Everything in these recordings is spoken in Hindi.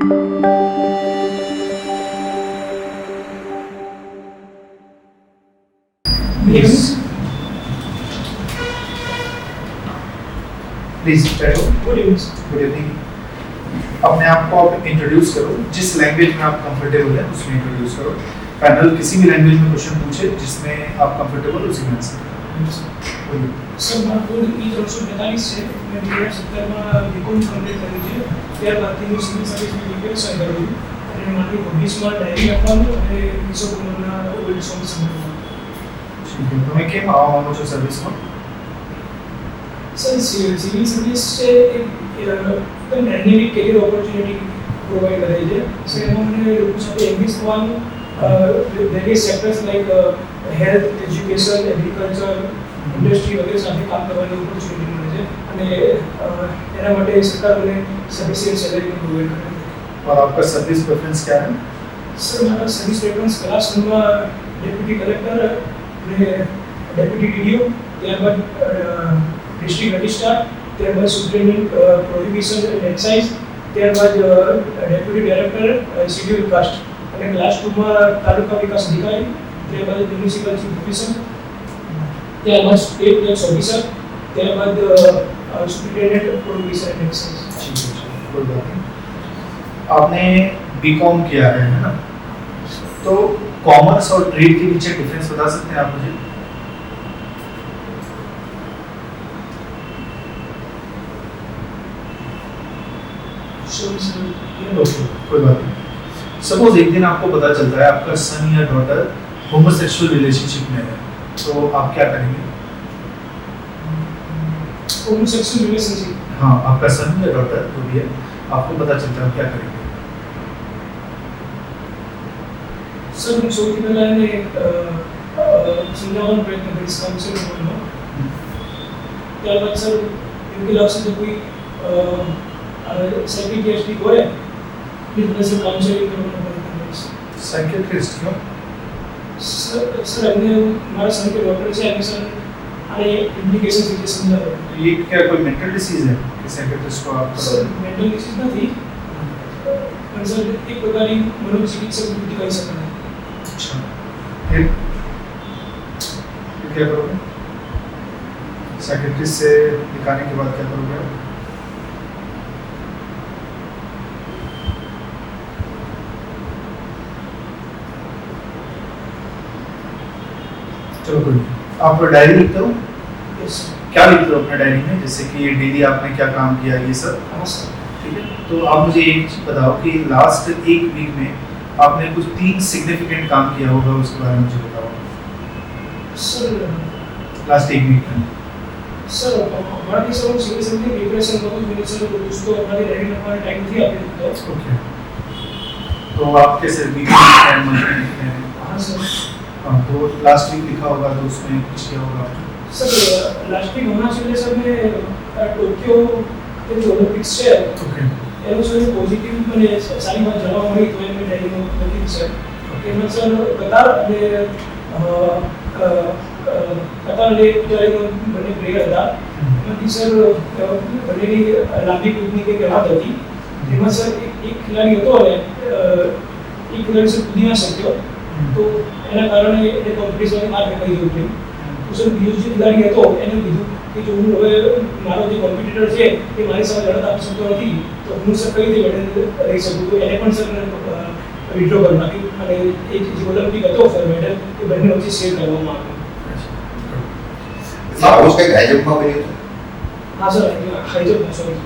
प्लीज बैठो। Good evening. अपने आप को आप इंट्रोड्यूस करो, जिस लैंग्वेज में आप कंफर्टेबल हैं उसमें इंट्रोड्यूस करो। पैनल किसी भी लैंग्वेज में क्वेश्चन पूछे जिसमें आप कंफर्टेबल उसी में आंसर करो। सर माરું કોડ E342 છે, મેં 2017 માં બીકોમ કમ્પ્લીટ કર્યું છે, ત્યારબાદથી હું સિવિલ સર્વિસની પ્રિપેરેશન કરું છું અને મારી હોબીઝમાં ડાયરી લખવાનું અને વિશ્વકર્માના ઓલ્ડ સોંગ્સ સાંભળવાનું. તમે કેમ આવવા માંગો છો સર્વિસમાં? સર સિવિલ સર્વિસ છે એક ડાયનેમિક કેરિયર ઓપોર્ચ્યુનિટી પ્રોવાઈડ કરે છે. સર એમાં મને લોકો સાથે એંગેજ થવાનું, various sectors like health, education, agriculture, industry वगैरह સાથે કામ કરવાની ઓપોર્ચ્યુનિટી મળે છે અને એના માટે સરકાર મને સફિશિયન્ટ સેલેરી પ્રોવાઈડ કરે છે. और आपका सर्विस प्रेफरेंस क्या है? सर મારા સર્વિસ પ્રેફરન્સ ક્લાસ 1 માં ડેપ્યુટી કલેક્ટર અને ડેપ્યુટી ડીડીઓ, ત્યારબાદ ડિસ્ટ્રિક્ટ રજિસ્ટ્રાર, ત્યારબાદ સુપ્રિન્ટેન્ડન્ટ પ્રોહિબિશન એન્ડ એક્સાઇઝ, ત્યારબાદ ડેપ્યુટી ડાયરેક્ટર શેડ્યુલ કાસ્ટ અને ક્લાસ 2 માં તાલુકા વિકાસ અધિકારી, ત્યારબાદ મ્યુનિસિપલ ચીફ ઓફિસર, ત્યારબાદ સ્ટેટ ટેક્સ ઓફિસર, ત્યારબાદ સુપ્રિન્ટેન્ડન્ટ પ્રોહિબિશન એન્ડ એક્સાઇઝ. ठीक है, कोई बात नहीं। आपने बीकॉम किया है ना, तो कॉमर्स और ट्रेड के बीच डिफरेंस बता सकते हैं आप मुझे? कोई बात नहीं। सपोज एक दिन आपको पता चलता है आपका सन या डॉटर होमोसेक्सुअल रिलेशनशिप में है, तो आप क्या करेंगे? Homosexual relationship? हाँ, आपका सन या डॉटर जो भी है, आपको पता चलता है, क्या करेंगे? सर હું સૌથી પહેલા એને સમજાવવાનો પ્રયત્ન કરીશ કાઉન્સેલિંગમાં. ત્યારબાદ સર એવું લાગશે કે કોઈ સાયકિયાટ્રિસ્ટ હોય એ પાસે કાઉન્સેલિંગ કરવાનો પ્રયત્ન કરીશ. साइकियाट्रिस्ट क्यों? सर એમને મારા સન કે ડોક્ટર છે એમને સર આને ઇમ્પ્લિકેશન વિશે સમજાવો. ये क्या कोई मेंटल डिसीज है कि साइकियाट्रिस्ट को आप? સર મેન્ટલ ડિસીઝ નથી, પણ સર એક પ્રકારની મનોચિકિત્સક વૃત્તિ કહી શકાય. अच्छा, फिर क्या करोगे? साइकियाट्रिस्ट से दिखाने के बाद क्या करोगे? चलो कोई नहीं। आप डायरी लिखते हो? यस क्या लिखते हो अपने डायरी में, जैसे कि डेली आपने क्या काम किया ये सब? हाँ सर. ठीक है, तो आप मुझे एक चीज बताओ कि लास्ट एक वीक में आपने कुछ 3 सिग्निफिकेंट काम किया होगा, उसके बारे में मुझे बताओ। सर लास्ट एक वीक में सर हमारा भी सर सिविल सर्विस की प्रिपरेशन करूँ मैंने सर उसको हमारी डायरी में टाइम थी आपने तो ओके, तो आप कैसे वीक में मंथ में लिखते हैं? हाँ सर. हाँ, तो लास्ट वीक लिखा होगा तो उसमें कुछ किया होगा आपने? सर लास्ट वीक होना चाहिए सर मैं टोक्यो के जो ओलंपिक्स છે ओके, એનો સર પોઝિટિવ મને સારી વાત જાણવા મળી તો એની ડાયરીમાં લખી સર. એમાં સર કતાર અને કતાર અને ડાયરીમાં બંને પ્લેયર હતા. એમાંથી સર બંનેની લાંબી કૂદની કંઈક રમત હતી. એમાં સર એક ખેલાડી હતો અને એક ખેલાડી સર કૂદી ના શક્યો, તો એના કારણે એને કોમ્પિટિશનમાં માર્ક કરી દીધું હતું. તો સર બીજો જે ખેલાડી હતો એને કીધું કે જો હું હવે મારો જે કોમ્પિટિટર છે એ મારી સામે લડત આપી શકતો નથી તો હું સર કઈ રીતે મેડલ રહી શકું, તો એને પણ સર વિડ્રો કરી નાખ્યું અને એ જે ઓલિમ્પિક હતો સર મેડલ એ બંને વચ્ચે શેર કરવામાં આવ્યો. उस कहीं हाईजम्प में बनी थी? हाँ सर हाईजम्प सॉरी.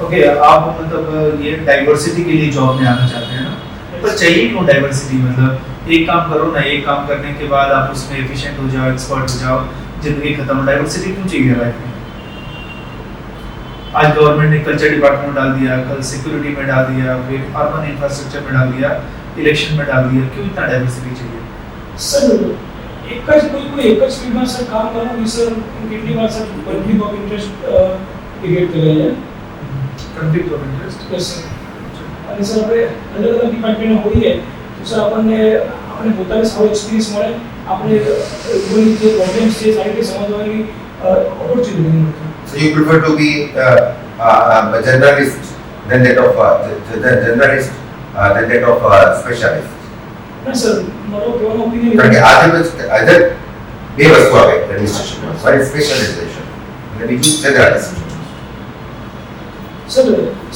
ओके, आप मतलब ये डाइवर्सिटी के लिए जॉब में आना चाहते हैं ना, पर चाहिए क्यों डाइवर्सिटी? मतलब एक काम करो ना, एक काम करने के बाद आप उसमें एफिशिएंट हो जाओ, एक्सपर्ट हो जाओ, जिंदगी खत्म. डाइवर्सिटी क्यों चाहिए लाइफ में? आज गवर्नमेंट ने कल्चर डिपार्टमेंट में डाल दिया, कल सिक्योरिटी में डाल दिया, फिर अर्बन इंफ्रास्ट्रक्चर में डाल दिया, इलेक्शन में डाल दिया. क्यों इतना डाइवर्सिटी चाहिए? सर एक જ કોઈ એક જ ફિલ્ડમાં સર કામ કરવું એ સર કેટલી વાર sir conflict of interest create કરે છે. Conflict of interest? Yes sir. અને સર આપણે અલગ અલગ ડિપાર્ટમેન્ટમાં હોઈએ તો સર આપણને પોતાને સારો એક્સપિરિયન્સ મળે, આપણે કોઈ જે પ્રોબ્લેમ્સ છે સારી રીતે સમજવાની ઓપોર્ચ્યુનિટી મળે. So you prefer to be a generalist than that of the generalist, than that of specialist. ના સર મારો કહેવાનો ઓપિનિયન કારણ કે આજે બે વસ્તુ આવે એડમિનિસ્ટ્રેશનમાં, one is specialization અને બીજું generalist. સર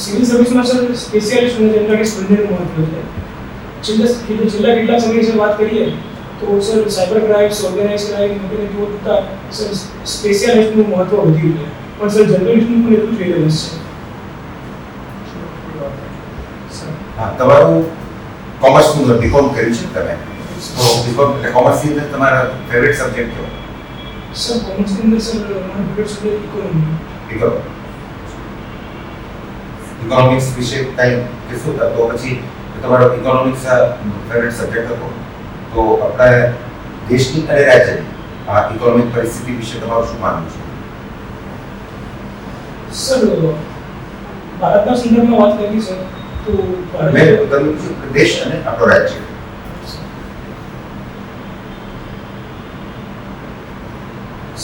સિવિલ સર્વિસમાં સર સ્પેશિયાલિસ્ટ અને જનરલિસ્ટ બંનેનું મહત્વ છે. છેલ્લા કેટલાક સમય વિશે વાત કરીએ તો sir cyber crimes, organise crime વગેરે જેવો થતા સર સ્પેશિયાલિસ્ટનું મહત્વ વધ્યું છે, પણ સર જનરલિસ્ટનું પણ એટલું જ રિલેવન્સ છે. હા, તમારું કોમર્સનું બીકોમ કર્યું છે તમે, તો બીકોમ એટલે કોમર્સની અંદર તમારા ફેવરેટ સબ્જેક્ટ કયો? સર કોમર્સની અંદર સર મારો ફેવરેટ સબ્જેક્ટ ઇકોનોમી. ઇકોનોમિક્સ વિશે કંઈ કહેશો? તો પછી તમારો ઇકોનોમિક્સ ફેવરેટ સબ્જેક્ટ હતો, તો આપણા દેશની અને રાજ્યની આ ઇકોનોમિક પરિસ્થિતિ વિશે તમારું શું માનવું છે? સર ભારતના સંદર્ભમાં વાત કરીએ સર તો મેં કહ્યું દેશ અને આપણો રાજ્ય.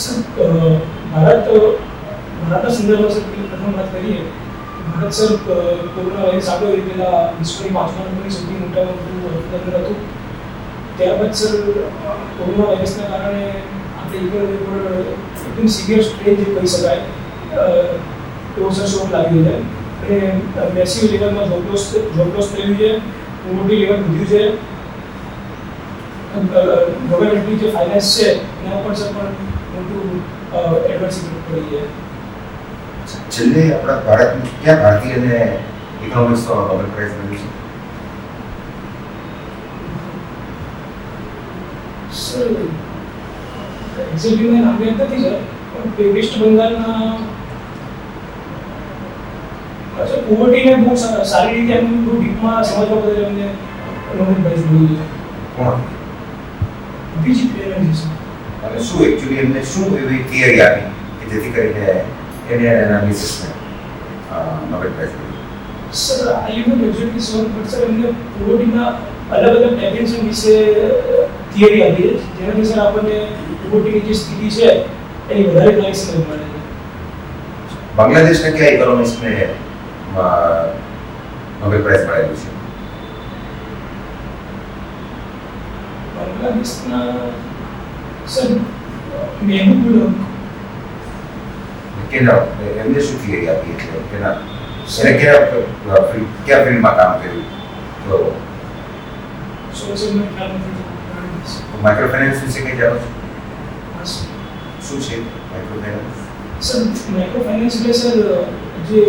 સર ભારતના સંદર્ભમાં સર પ્રથમ વાત કરીએ ભારત સર કોરોના વાયરસ આવ્યો એ પહેલા વિશ્વની 5મા નંબરની સૌથી મોટામાં મોટું અર્થતંત્ર હતું. ત્યારબાદ સર કોરોના વાયરસના કારણે આપણે ઇકોનોમી પર એકદમ સિવિયર સ્ટ્રેન જે કહી શકાય એવો સર શોક લાગ્યો છે અને મેસિવ લેવલમાં જોબ લોસ થયું છે, પોવર્ટી લેવલ વધ્યું છે, ગવર્મેન્ટની જે ફાઇનાન્સ છે એના પર સર પણ મોટું એડવર્સિટી પડી છે. છેલ્લે આપણા ભારતમાં ક્યાં ભારતીયને ઇકોનોમિક્સનો નોબેલ પ્રાઇઝ મળ્યું છે? સર એક્ઝેક્ટલી મને નામ યાદ નથી સર, પણ વેસ્ટ બંગાળના સર પોવર્ટીને બહુ સારી રીતે એમ બહુ ડીપમાં સમજવા બદલ એમને નોબેલ પ્રાઇઝ મળ્યું છે. કોણ? અભિજીત બેનર્જી સર. અને શું એકચ્યુઅલી એમને શું એવી થિયરી આપી કે જેથી કરીને એને એનાલિસિસને નોબેલ પ્રાઇઝ મળ્યું? Sir I U exactly sir but sir એમને પોવર્ટીના અલગ અલગ ડેફિનેશન વિશે થિયરી આપી છે, જેનાથી સર આપણને પોવર્ટીની જે સ્થિતિ છે એની વધારે ક્લારી સમજ મળે છે. બાંગ્લાદેશના કયા ઇકોનોમિસ્ટને નોબેલ પ્રાઇઝ મળેલું છે? બાંગ્લાદેશના સર મહેબૂબુલ હક. કેના એમને શું થિયરી આપી એટલે કેના એને કયા ફિલ્ડમાં કામ કર્યું? તો સોશિયલ મીડિયા માઇક્રો ફાઇનાન્સ વિશે કંઈ જાણો છો? ખાસ શું છે micro finance? Sir micro finance એટલે સર જે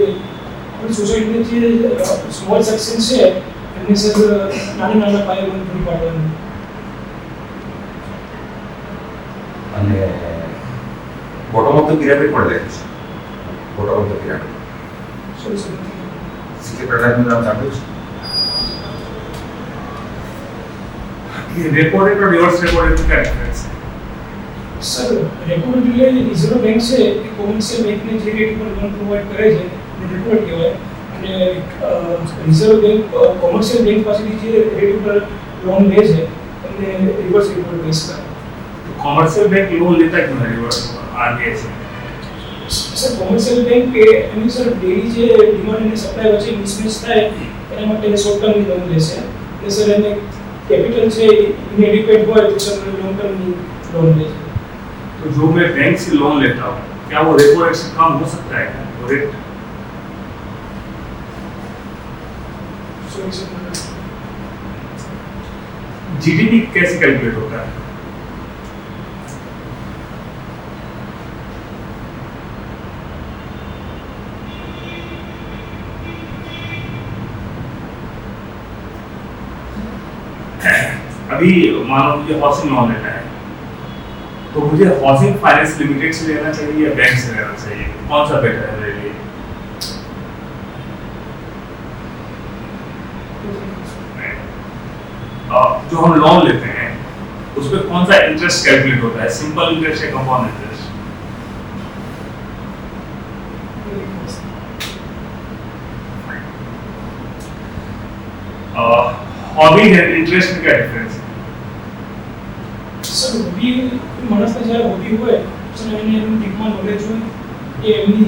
આપણી સોસાયટીની જે સ્મોલ સેક્શન છે એમને સર નાના પાયે લોન પૂરી પાડવાનું. અને બોટમ ઓફ ધ પિરામિડ પણ લખ્યું છે. Bottom of the pyramid CK પ્રહલાદનું નામ સાંભળ્યું છે? रेपो रेट और रिवर्स रेपो रेट में क्या डिफरेंस है? સર રેપો રેટ એટલે રિઝર્વ બેંક છે એ કોમર્શિયલ બેંકને જે રેટ પર લોન પ્રોવાઈડ કરે છે એને રેપો રેટ કહેવાય, અને રિઝર્વ બેંક કોમર્શિયલ બેંક પાસેથી જે રેટ ઉપર લોન લે છે એને રિવર્સ રેપો રેટ કહી શકાય. तो कॉमर्शियल बैंक लोन लेता क्यों है रिवर्स आरबीआई से? સર કોમર્શિયલ બેંક એની સર ડેલી જે ડિમાન્ડ અને સપ્લાય વચ્ચે મિસમેચ થાય એના માટે શોર્ટ ટર્મની લોન લેશે, અને સર એને कैपिटल से इनएडिक्वेट हुआ तो सर लॉन्ग टर्म लोन ले. तो जो मैं बैंक से लोन लेता हूँ क्या वो रेपो रेट से कम हो सकता है? वो रेट सॉरी सर जीडीपी कैसे कैलकुलेट होता है? अभी मान लो मुझे हाउसिंग लोन लेना है तो मुझे हाउसिंग फाइनेंस लिमिटेड से लेना चाहिए या बैंक से लेना चाहिए? कौन सा बेटर है मेरे लिए? जो हम लोन लेते हैं उस पर कौन सा इंटरेस्ट कैलकुलेट होता है? सिंपल इंटरेस्ट या कंपाउंड इंटरेस्ट? हॉबी है इंटरेस्ट में क्या डिफरेंस है? સર હોબી માણસને જ્યારે હોબી હોય સર એને એનું ડીપમાં નોલેજ હોય એ એમની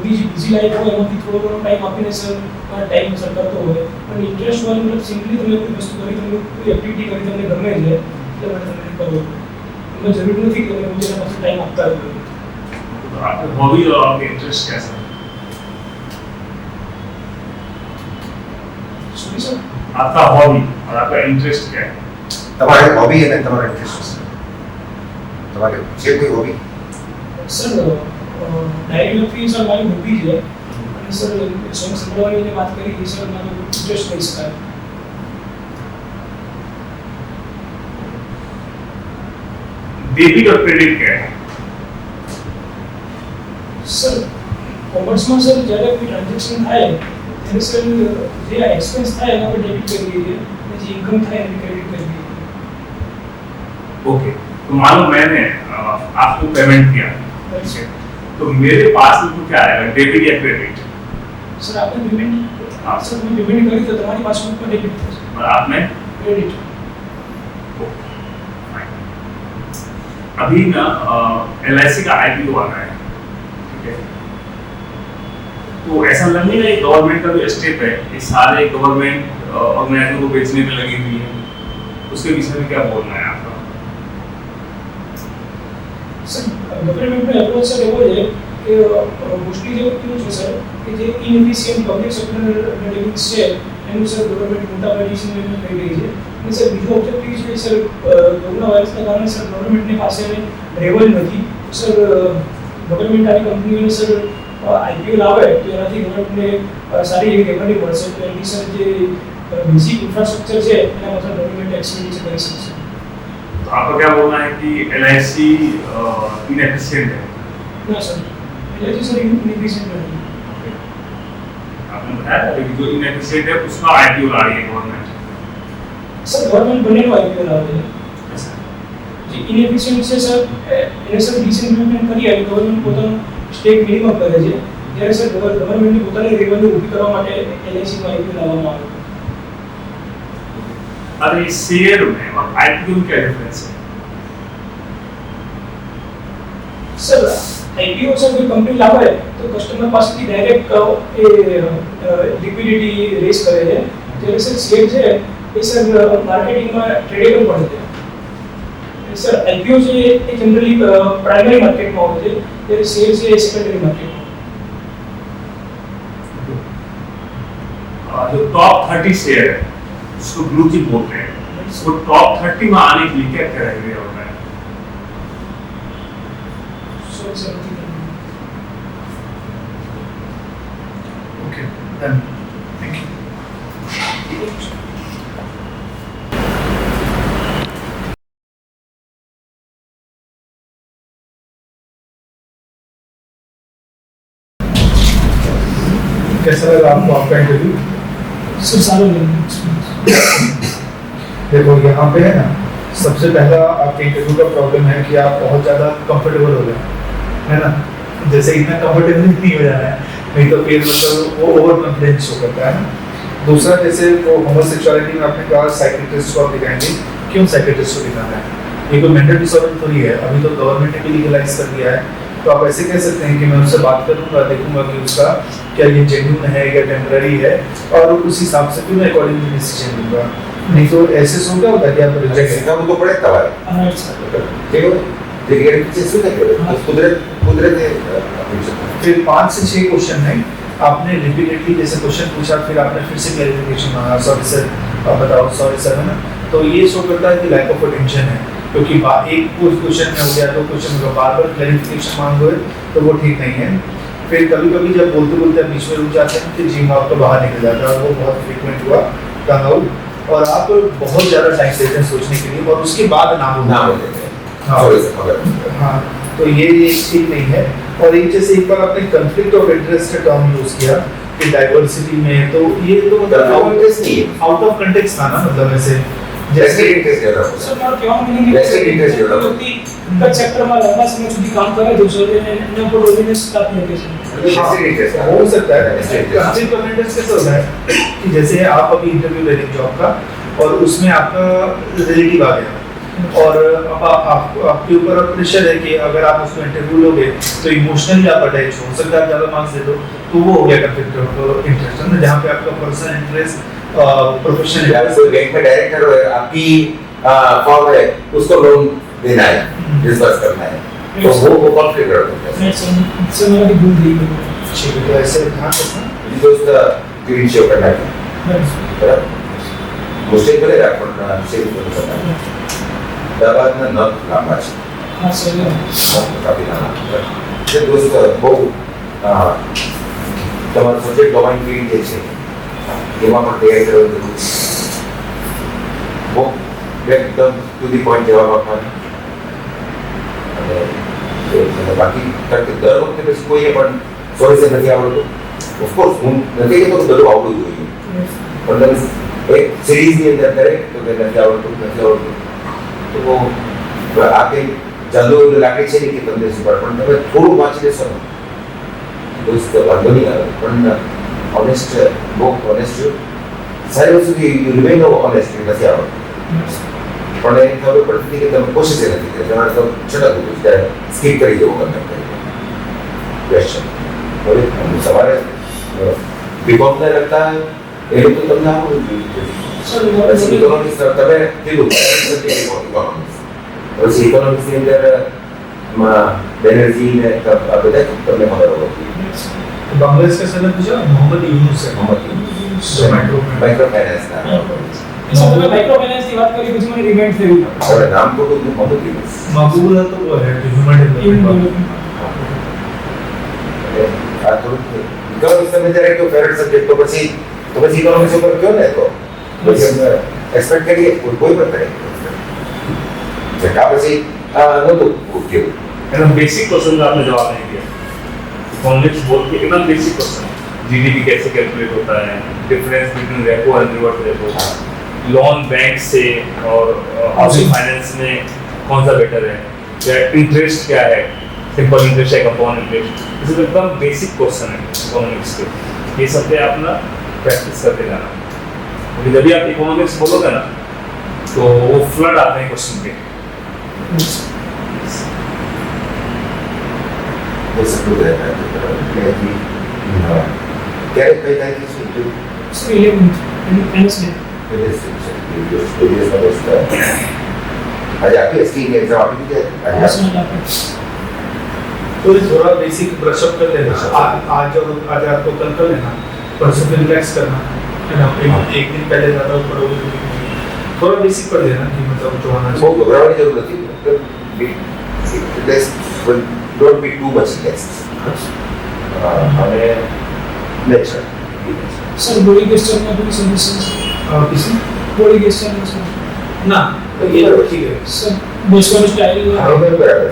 બીજી લાઈફ હોય એમાંથી થોડો ઘણો ટાઈમ આપીને સર ટાઈમ પસાર કરતો હોય પણ ઇન્ટરેસ્ટ વાળું મતલબ સિમ્પલી તમે કોઈ વસ્તુ કરી તમે કોઈ એક્ટિવિટી કરી તમને ગમે છે એટલે માટે તમે કરો એમાં જરૂર નથી કે તમે બીજાના પાસે ટાઈમ આપતા રહો. तो आपके हॉबी और आपके इंटरेस्ट कैसा है? સોરી સર आपका हॉबी और आपका इंटरेस्ट क्या है? તમારે હોબી અને તમારો ઇન્ટરેસ્ટ તમારે છે કોઈ હોબી? સર ડાયરી લખવી સર મારી હોબી છે અને સર સોંગ સંભળાવવાની જે વાત કરી એ સર મારો ઇન્ટરેસ્ટ કહી શકાય. डेबिट और क्रेडिट क्या है? સર કોમર્સમાં સર જ્યારે કોઈ ટ્રાન્ઝેક્શન થાય ત્યારે સર જે એક્સપેન્સ થાય એના પર ડેબિટ કરી દઈએ અને જે ઇન્કમ થાય એને ક્રેડિટ કરી દઈએ. ओके, तो मान लो मैंने आपको पेमेंट किया, ठीक है, तो मेरे पास में क्या आएगा, डेबिट या क्रेडिट? સર આપણે પેમેન્ટ સર તમે પેમેન્ટ કરી તો તમારી પાસબુક પર ડેબિટ થશે और आपने ક્રેડિટ. अभी ना LIC का IPO आ रहा है, ठीक है, तो ऐसा लग नहीं रहा गवर्नमेंट का जो स्टेप है ये सारे गवर्नमेंट ऑर्गेनाइजेशन को बेचने में लगी हुई है, उसके विषय में क्या बोलना है आपका? સર ગવર્નમેન્ટનો એપ્રોચ સર એવો છે કે મોસ્ટલી જે કેવું છે સર કે જે ઇનએફિશિયન્ટ પબ્લિક સેક્ટર ડિલિંગ્સ છે એનું સર ગવર્નમેન્ટ મોટા પાયે ડિસિઝન કરી રહી છે અને સર બીજો ઓબ્જેક્ટિવ છે સર કોરોના વાયરસના કારણે સર ગવર્નમેન્ટની પાસે રેવલ નથી. સર ગવર્નમેન્ટ આવી કંપનીઓને સર IPO લાવે તો એનાથી ગવર્નમેન્ટને સારી એવી રેવન્યુ મળશે તો એની સર જે બેઝિક ઇન્ફ્રાસ્ટ્રક્ચર છે એના માટે ગવર્નમેન્ટ એક્સપેન્ડિચર કરી શકશે. तो आपका क्या बोलना है कि LIC इनएफिशिएंट है? ના સર એટલે સર ઇનએફિશિયન્ટ નથી. आपने बताया था कि जो इनएफिशिएंट है उसका IPO ला रही है गवर्नमेंट, સર ગવર્નમેન્ટ બંનેનો IPO લાવે છે. ऐसा? જે ઇનએફિશિયન્ટ છે સર એને સર ડિસેન્ટ્રલાઇઝ કરી અને ગવર્નમેન્ટ પોતાનું સ્ટેક મિનિમમ કરે છે જ્યારે સર ગવર્નમેન્ટની પોતાની રેવન્યુ ઊભી કરવા માટે LICમાં IPO લાવવામાં આવે. अरे शेयर में और IPO में क्या डिफरेंस है? સર IPO સર કોઈ કંપની લાવે તો કસ્ટમર પાસેથી ડાયરેક્ટ એ લિક્વિડિટી રેઝ કરે છે જ્યારે સર શેર છે એ સર માર્કેટિંગમાં ટ્રેડેબલ પડે છે. સર IPO છે એ જનરલી પ્રાઇમરી માર્કેટમાં હોય છે જ્યારે શેર છે એ સેકન્ડરી માર્કેટમાં. जो टॉप 30 शेयर है उसको ब्लू चिप बोलते हैं, वो टॉप 30 में आने के लिए क्या क्राइटेरिया होता है? Sir sir okay done, thank you. कैसा लगा आपको आपका इंटरव्यू? सर सारा एक्सपीरियंस. देखो यहाँ पे है ना, सबसे पहला आपके इंटरव्यू का प्रॉब्लम है कि आप बहुत ज़्यादा कंफर्टेबल हो गए, है ना, जैसे इतना कंफर्टेबल नहीं हो जाना है, नहीं तो फिर मतलब वो ओवर कॉन्फिडेंस शो करता है ना. दूसरा, जैसे वो होमोसेक्सुअलिटी में आपने कहा साइकियाट्रिस्ट को आप दिखाएंगे, क्यों साइकियाट्रिस्ट को दिखाना है? ये कोई मेंटल डिसऑर्डर थोड़ी है, अभी तो गवर्नमेंट ने भी लीगलाइज कर दिया है. तो आप ऐसे कह सकते हैं कि मैं उससे बात करूंगा, देखूंगा कि उसका क्या ये जेन्युइन है या टेम्पररी है, और उस हिसाब से फिर मैं अकॉर्डिंगली डिसीजन लूंगा. नहीं तो ऐसे सो क्या होता है कि आप रिजेक्ट શીખવું તો પડે જ તમારે. ठीक है, देखिए पीछे શું નહીં કરે તો કુદરતે આપી શકે. फिर 5 से 6 क्वेश्चन है, आपने रिपीटेडली जैसे क्वेश्चन पूछा, फिर आपने फिर से क्लैरिफिकेशन मांगा, सॉरी सर आप बताओ, सॉरी सर, है ना. तो ये शो करता है कि लैक ऑफ अटेंशन है, क्योंकि एक क्वेश्चन में हो गया, 2 क्वेश्चन में बार बार क्लैरिफिकेशन मांगोगे तो वो ठीक नहीं है. फिर कभी कभी जब बोलते बोलते बीच में रुक जाते हैं फिर जी आपका बाहर निकल जाता है, और वो बहुत फ्रीक्वेंट हुआ कहा, और आप बहुत ज़्यादा टाइम देते हैं सोचने के लिए और उसके बाद नाम ના બોલે. हाँ. Sorry sir, मगर हाँ, तो ये ठीक नहीं है. और एक जैसे एक बार आपने कंफ्लिक्ट ऑफ इंटरेस्ट का टर्म यूज किया कि डाइवर्सिटी में, तो ये तो Conflict interest नहीं है. आउट ऑफ कंटेक्स्ट था ना, मतलब ऐसे વેસ્ટેડ ઇન્ટરેસ્ટ ज़्यादा होता સર મારો કહેવાનો મીનિંગ એ Vested interest છે કે જેવડો. વ્યક્તિ એક જ સેક્ટરમાં લાંબા સમય સુધી કામ કરે તો સર એના પર ડોમિનન્સ સ્થાપી શકે છે. है. Vested interest हो सकता है. Vested interest. Conflict of interest कैसे होता है कि जैसे आप अभी इंटरव्यू ले रहे हैं जॉब का और उसमें आपका रिलेटिव आ गया, और अब आपके ऊपर अब प्रेशर है कि अगर आप उसको इंटरव्यू लोगे तो इमोशनली आप अटैच हो सकता है, आप ज़्यादा मार्क्स दे दो तो वो हो गया कॉन्फ्लिक्ट ऑफ इंटरेस्ट है ना, जहाँ पे आपका पर्सनल इंटरेस्ट प्रोफेशनल या कोई बैंक में डायरेक्टर है, आपकी फॉर्म है, उसको लोन देना है, डिस्बर्स करना है, तो वो कॉन्फ्लिक्ट होता है। सर मेरा भी भूल गई मैं। ठीक है, तो ऐसे ध्यान रखना दोस्त क्लीन शेव करना है, बराबर मुश्किल बनेगा पण शेव करना है, दाबादना नॉट लांबा છે, हाँ सर काफी लांबा છે दोस्त બહુ તમારો સબ્જેક્ટ ડોમાઇન ક્લીન જે છે એમાં પણ તૈયારી કરવાની જરૂર છે, બહુ એકદમ ટુ ધી પોઈન્ટ જવાબ આપવાનો અને બાકી કારણ કે દર વખતે પછી કોઈએ પણ સોરી સે નથી આવડતું, ઓફકોર્સ હું નથી કહેતો કે બધું આવડવું જોઈએ, પણ તમે એક સિરીઝની અંદર કરે તો કે નથી આવડતું તો આ કંઈ જાદુ એવું લાગે છે ને કે તમને શીખવાડ, પણ તમે થોડું વાંચી લેશો ને દોસ્ત વાંધો નહીં આવે, પણ ઓનેસ્ટ બહુ ઓનેસ્ટ છો, સારી વસ્તુ કે યુ રિમેઇન ઓનેસ્ટ નથી આવડતું, પણ એ ખબર પડતી કે તમે કોશિશ નથી કરી, તમારે તો છટકવું હતું ત્યારે સ્કીપ કરી દેવું ગમે ક્વેશ્ચન હવે સવારે બીકોમને લગતા એ તો તમને આવડવું જોઈએ, પછી ઇકોનોમિક્સ તમે કીધું ઇકોનોમિક્સ, પછી ઇકોનોમિક્સની અંદર બેનર્જી ને આ બધા તમને ખબર હોવી જોઈએ, तो बांग्लादेश का सदर पूछा मोहम्मद यूनुस है, માઇક્રો ફાઇનાન્સના सर मैं माइक्रो फाइनेंस की बात करी कुछ मैंने रिमाइंड से भी આપણે નામ તો કહું મોહમ્મદ યુનુસ, मकबूल है तो वो है ह्यूमन डेवलपमेंट આ થોડુંક ઇકોનોમિક્સ તમે જ્યારે કહો ફેવરેટ સબ્જેક્ટ તો પછી ઇકોનોમિક્સ ઉપર કયો ને તો પછી અમે એક્સપેક્ટ કરીએ કોઈ પણ કરે જગા પછી નહોતું કેવું एकदम बेसिक क्वेश्चन का आपने जवाब नहीं दिया, इकोनॉमिक्स बोल के एकदम बेसिक क्वेश्चन, जीडीपी कैसे कैलकुलेट होता है, difference between repo and reverse repo, loan bank से और हाउसिंग फाइनेंस में कौन सा बेटर है, या इंटरेस्ट क्या है, सिंपल इंटरेस्ट है कंपाउंड इंटरेस्ट, ये सब एकदम बेसिक क्वेश्चन है इकोनॉमिक्स के, ये सब पे आप ना प्रैक्टिस करते जाना, क्योंकि जब भी आप इकोनॉमिक्स बोलोगे ना तो वो फ्लड आते हैं क्वेश्चन के। वो सब लोग रहता है कि क्या कई टाइप की स्टोरी सर 11 एनएसडी आज आपकी एसटी की एग्जाम आपकी क्या आज तो थोड़ा बेसिक ब्रशअप कर लेना, आज आपको कल कर लेना, परसों फिर रिलैक्स करना है ना, एक दिन पहले ज़्यादा पढ़ोगे थोड़ा बेसिक पढ़ लेना कि मतलब जो आना वो घबराने की जरूरत नहीं, don't be too much relaxed, हमें नेचर सर बॉडी गेस्चर में कोई समस्या किसी बॉडी गेस्चर में सर ना तो ये तो ठीक है सर बेस्ड स्टाइल हमें बराबर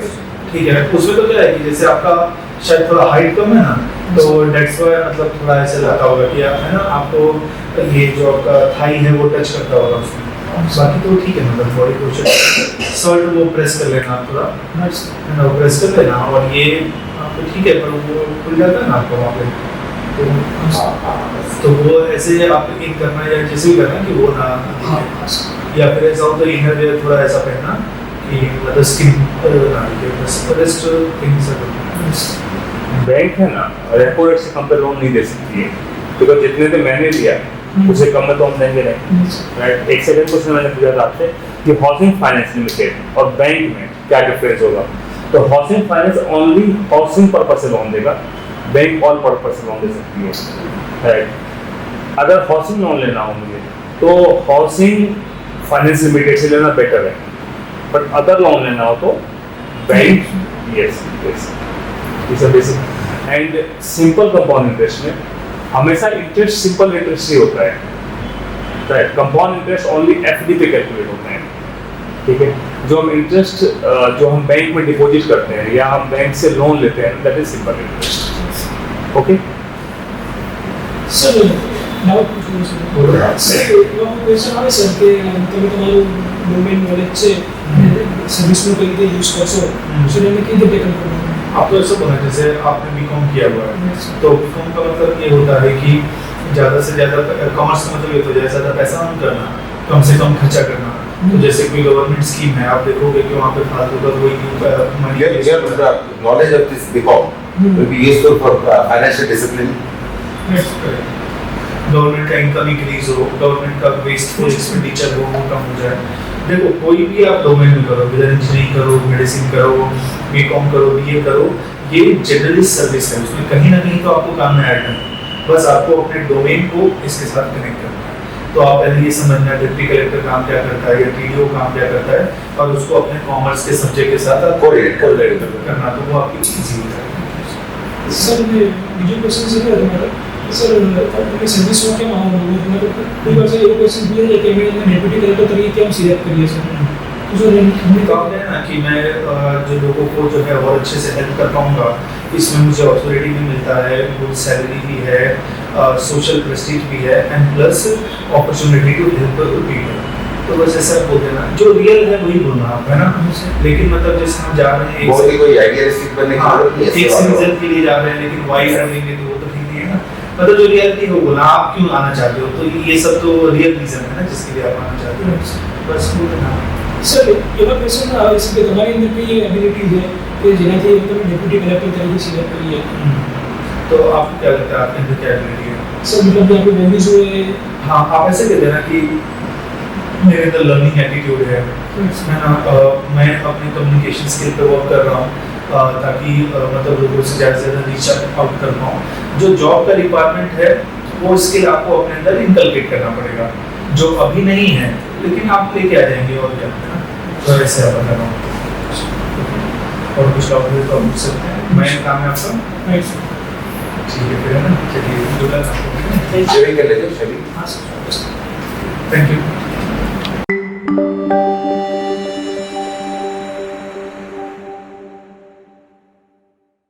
ठीक है, उसमें तो क्या है कि जैसे आपका शायद थोड़ा हाइट कम है ना तो डेट्स वाई मतलब थोड़ा ऐसा लगता होगा कि आप है ना आपको ये जो आपका थाई है वो टच करता होगा उसमें, बाकी तो ठीक है मतलब बॉडी पोस्चर शर्ट वो प्रेस कर लेना आप थोड़ा है ना, वो प्रेस कर लेना और ये आपको ठीक है, पर वो खुल जाता है ना आपको वहाँ पे तो वो ऐसे आप इन करना या जैसे भी करना कि वो ना या फिर ऐसा हो तो इनर वेयर थोड़ा ऐसा पहनना कि मतलब स्किन ना दिखे, बस रेस्ट थिंग्स बैंक है ना रेपो रेट से कम पे लोन नहीं दे सकती है, बिकॉज जितने पे मैंने लिया उससे कम में तो हम देंगे नहीं, राइट। एक सेकंड क्वेश्चन मैंने पूछा था आपसे कि हाउसिंग फाइनेंस लिमिटेड और बैंक में क्या डिफरेंस होगा, तो housing finance only housing purpose से लोन देगा, बैंक ऑल पर्पस से लोन दे सकती है, राइट। अगर हाउसिंग लोन लेना हो मुझे तो हाउसिंग फाइनेंस लिमिटेड से लेना बेटर है, बट अदर लोन लेना हो तो bank yes it's a basic and simple compound interest में हमेशा इंटरेस्ट सिंपल इंटरेस्ट ही होता है, right. Compound interest only FD पे कैलकुलेट होते हैं, ठीक है। जो हम इंटरेस्ट जो हम बैंक में डिपॉजिट करते हैं या हम बैंक से लोन लेते हैं that is simple interest, okay. Sir now sir question આવે સર કે તમે તમારું ડોમેન નોલેજ છે સર્વિસનું કઈ રીતે યુઝ કરશો સર એને કઈ રીતે ટેકલ કરવાનું आप तो ऐसा बोला जैसे आपने बीकॉम किया हुआ है तो बीकॉम का मतलब ये होता है कि ज़्यादा से ज़्यादा कॉमर्स का मतलब ये होता है ज़्यादा पैसा अर्न करना, कम से कम खर्चा करना, तो जैसे कोई गवर्नमेंट स्कीम है, आप देखोगे कि वहाँ पे फालतू का कोई Your knowledge of this BCom will be useful for financial discipline. Government का इनकम इंक्रीज हो, गवर्नमेंट का वेस्टफुल एक्सपेंडिचर हो वो कम हो जाए। देखो कोई भी आप डोमेन में करो, विद इंजीनियरिंग करो, मेडिसिन करो, बीकॉम करो, बीए करो, ये जनरलिस्ट सर्विस है, उसमें कहीं ना कहीं तो आपको काम में ऐड करना है। बस आपको अपने डोमेन को इसके साथ कनेक्ट करना है। तो आप पहले ये समझना डिप्टी कलेक्टर काम क्या करता है या टीडीओ काम क्या करता है, और उसको अपने कॉमर्स के सब्जेक्ट के साथ आप कोरिलेट करना, तो वो आपकी इजी हो जाएगी। सर मुझे क्वेश्चन से क्या हमारा सर अपने सर्विस में क्या मांग रहा हूँ, मतलब कोई बार से एक क्वेश्चन दिया है कि मैं डिप्टी कलेक्टर तरीके क्या हम सिलेक्ट करिए सर, तो सर हमने कहा है ना कि मैं जो लोगों को जो है और अच्छे से हेल्प कर पाऊंगा, इसमें मुझे ऑथोरिटी भी मिलता है, गुड सैलरी भी है, सोशल प्रेस्टीज भी है, and plus opportunity to help people. तो बस ऐसा बोल देना, जो रियल है वही बोलना आप, है ना। लेकिन मतलब जैसे हम जा रहे हैं बहुत ही कोई आइडियलिस्टिक बनने की जरूरत नहीं है, एक से रिजल्ट के लिए जा रहे हैं, लेकिन वाई करेंगे तो वो तो ठीक नहीं है ना। मतलब जो रियलिटी हो बोला, आप क्यों आना चाहते हो, तो ये सब तो रियल रीजन है ना जिसके लिए आप आना चाहते हो, बस बोल देना। सर એવા ક્વેશ્ચન આવે છે કે તમારી અંદર કઈ એબિલિટી છે કે જેનાથી તમે ડેપ્યુટી કલેક્ટર તરીકે સિલેક્ટ કરી है, तो आपको क्या लगता है आपके अंदर क्या एबिलिटी है? सर मतलब यहाँ पे वैल्यूज हुए। हाँ, आप ऐसे कहते हैं ना कि मेरे अंदर लर्निंग एटीट्यूड है ना, मैं अपने कम्युनिकेशन स्किल पे वर्क कर रहा हूँ ताकि मतलब लोगों से ज़्यादा से ज़्यादा रीच आउट कर पाऊँ। जो जॉब का रिक्वायरमेंट है वो स्किल आपको अपने अंदर इनकलकेट करना पड़ेगा, जो अभी नहीं है लेकिन आप लेके आ जाएंगे, और क्या है ना। तो ऐसे आप बता रहा हूँ, और कुछ आप पूछ सकते हैं। मैं काम है आपका, ठीक है फिर, है ना। चलिए शेयरिंग कर लेते हैं, शेयरिंग। हाँ सर, थैंक यू।